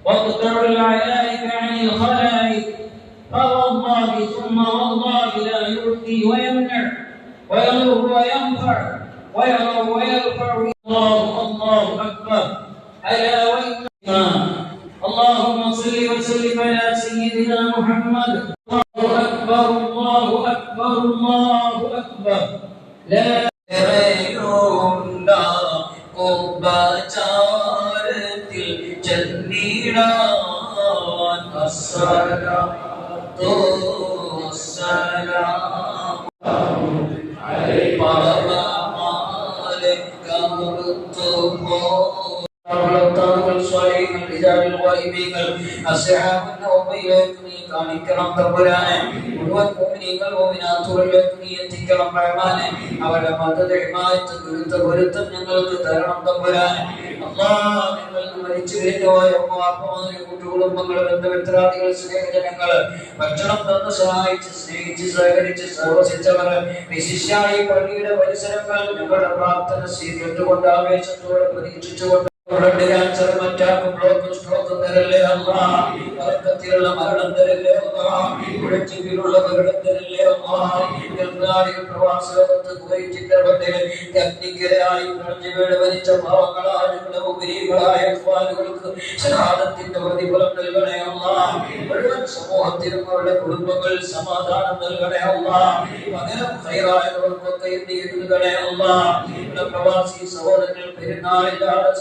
واقطع العلائك عن الخلائق فوالله ثم والله لا يؤتي ويمنع ويضر وينفع ويضر ويرفع. الله اكبر. الا وان اللهم صل وسلم على سيدنا محمد. الله اكبر الله اكبر الله اكبر. لا الصلاة والسلام عليك അവരുടെ മദദ് ഹിമായത്ത് ഗുരുത്വ പൊരുത്തം ഞങ്ങൾക്ക് തരണം തമ്പുരാനെ. മരിച്ചു വീഴുവായ കുടുംബങ്ങൾ, ബന്ധുമിത്രാദികൾ, സ്നേഹജനങ്ങൾ, ഭക്ഷണം തന്ന് സഹായിച്ച് സ്നേഹിച്ച് സഹകരിച്ച് സഹവസിച്ചവർ, വിശിഷ്യായി പള്ളിയുടെ പരിസരങ്ങൾ ഞങ്ങളുടെ പ്രാർത്ഥന സ്വീകരിച്ചുകൊണ്ട് ആവേശത്തോടെ പ്രതീക്ഷിച്ചുകൊണ്ട് ക്യാൻസർ, അറ്റാക്ക്, ബ്ലോക്ക്, സ്ട്രോക്ക് തരല്ലേ അല്ലാ. വർക്കത്തിലുള്ള മരണം തരല്ലേ അല്ലാ. ഉഴച്ചിലുള്ള മരണം തരല്ലേ അല്ലാ. നാടുകൾ പ്രവാസ ലോകത്ത് കുവൈറ്റിന്റെ മണ്ണിൽ ടെക്നിക്കലായി പ്രളഞ്ഞു വീട് മരിച്ച പാവങ്ങളായ ഉപരികളായ അഫ്വാനുകൾക്ക് ശഹാദത്തിന്റെ പ്രതിഫലം നൽകണേ അല്ലാ. മുഴുവൻ സമൂഹത്തിനും അവരുടെ കുടുംബങ്ങൾ സമാധാനം നൽകണേ അല്ലാ. പകരം ഖൈറായവർക്കൊക്കെ എന്ത് നൽകണേ അല്ലാ. പ്രവാസി സഹോദരങ്ങൾ പെരുന്നാളിലാണ്